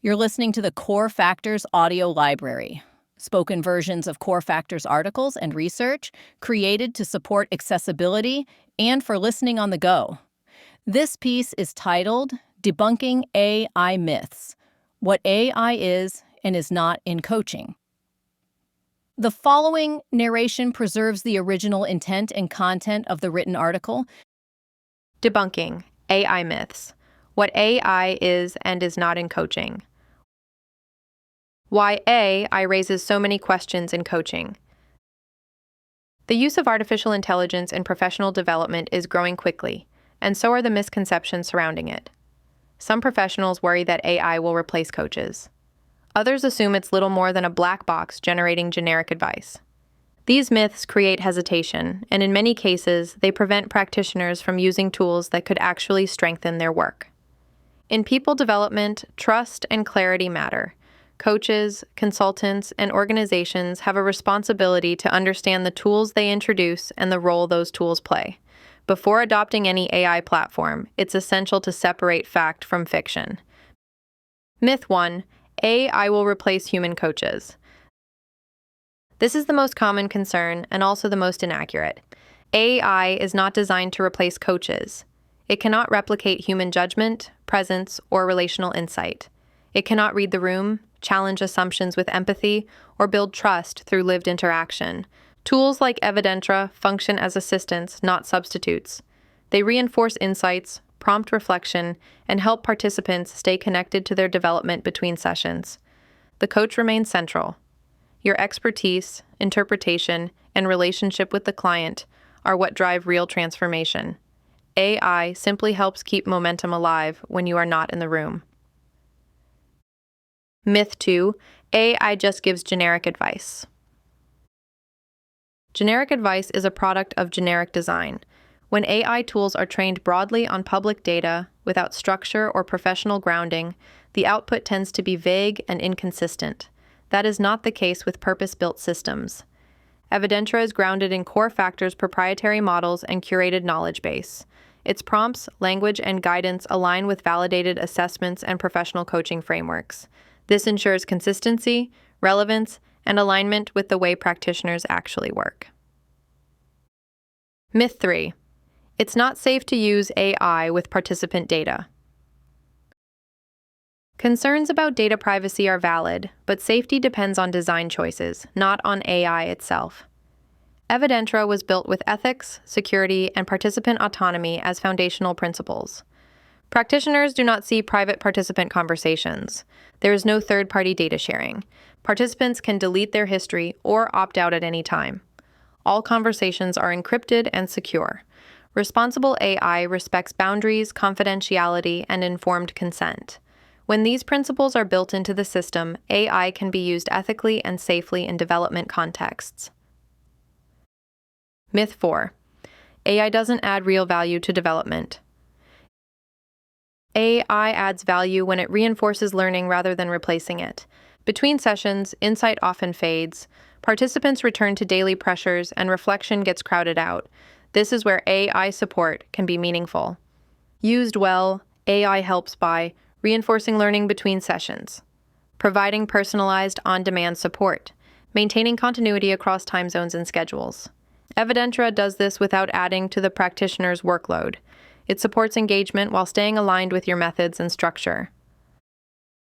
You're listening to the Core Factors audio library, spoken versions of Core Factors articles and research created to support accessibility and for listening on the go. This piece is titled Debunking AI Myths: What AI Is and Is Not in Coaching. The following narration preserves the original intent and content of the written article. Debunking AI Myths: What AI Is and Is Not in Coaching. Why AI raises so many questions in coaching. The use of artificial intelligence in professional development is growing quickly, and so are the misconceptions surrounding it. Some professionals worry that AI will replace coaches. Others assume it's little more than a black box generating generic advice. These myths create hesitation, and in many cases, they prevent practitioners from using tools that could actually strengthen their work. In people development, trust and clarity matter. Coaches, consultants, and organizations have a responsibility to understand the tools they introduce and the role those tools play. Before adopting any AI platform, it's essential to separate fact from fiction. Myth 1: AI will replace human coaches. This is the most common concern and also the most inaccurate. AI is not designed to replace coaches. It cannot replicate human judgment, presence, or relational insight. It cannot read the room, challenge assumptions with empathy, or build trust through lived interaction. Tools like Evidentra function as assistants, not substitutes. They reinforce insights, prompt reflection, and help participants stay connected to their development between sessions. The coach remains central. Your expertise, interpretation, and relationship with the client are what drive real transformation. AI simply helps keep momentum alive when you are not in the room. Myth 2: AI just gives generic advice. Generic advice is a product of generic design. When AI tools are trained broadly on public data, without structure or professional grounding, the output tends to be vague and inconsistent. That is not the case with purpose-built systems. Evidentra is grounded in Core Factors' proprietary models and curated knowledge base. Its prompts, language, and guidance align with validated assessments and professional coaching frameworks. This ensures consistency, relevance, and alignment with the way practitioners actually work. Myth 3: It's not safe to use AI with participant data. Concerns about data privacy are valid, but safety depends on design choices, not on AI itself. Evidentra was built with ethics, security, and participant autonomy as foundational principles. Practitioners do not see private participant conversations. There is no third-party data sharing. Participants can delete their history or opt out at any time. All conversations are encrypted and secure. Responsible AI respects boundaries, confidentiality, and informed consent. When these principles are built into the system, AI can be used ethically and safely in development contexts. Myth 4: AI doesn't add real value to development. AI adds value when it reinforces learning rather than replacing it. Between sessions, insight often fades. Participants return to daily pressures and reflection gets crowded out. This is where AI support can be meaningful. Used well, AI helps by reinforcing learning between sessions, providing personalized on-demand support, maintaining continuity across time zones and schedules. Evidentra does this without adding to the practitioner's workload. It supports engagement while staying aligned with your methods and structure.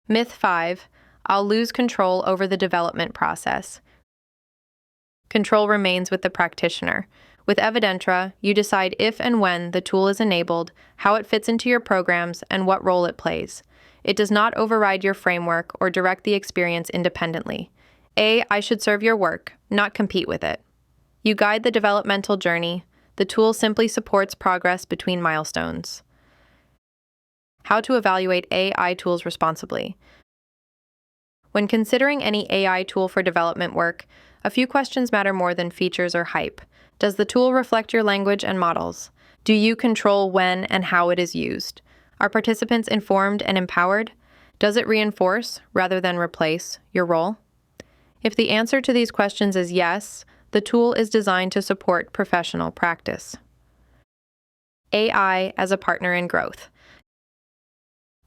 Myth 5: I'll lose control over the development process. Control remains with the practitioner. With Evidentra, you decide if and when the tool is enabled, how it fits into your programs, and what role it plays. It does not override your framework or direct the experience independently. AI should serve your work, not compete with it. You guide the developmental journey. The tool simply supports progress between milestones. How to evaluate AI tools responsibly. When considering any AI tool for development work, a few questions matter more than features or hype. Does the tool reflect your language and models? Do you control when and how it is used? Are participants informed and empowered? Does it reinforce, rather than replace, your role? If the answer to these questions is yes, the tool is designed to support professional practice. AI as a partner in growth.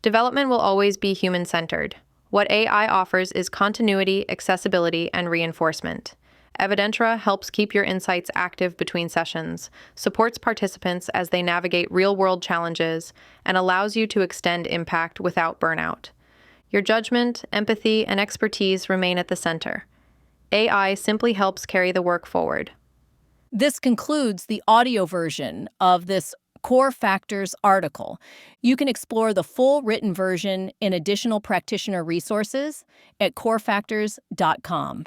Development will always be human-centered. What AI offers is continuity, accessibility, and reinforcement. Evidentra helps keep your insights active between sessions, supports participants as they navigate real-world challenges, and allows you to extend impact without burnout. Your judgment, empathy, and expertise remain at the center. AI simply helps carry the work forward. This concludes the audio version of this Core Factors article. You can explore the full written version in additional practitioner resources at corefactors.com.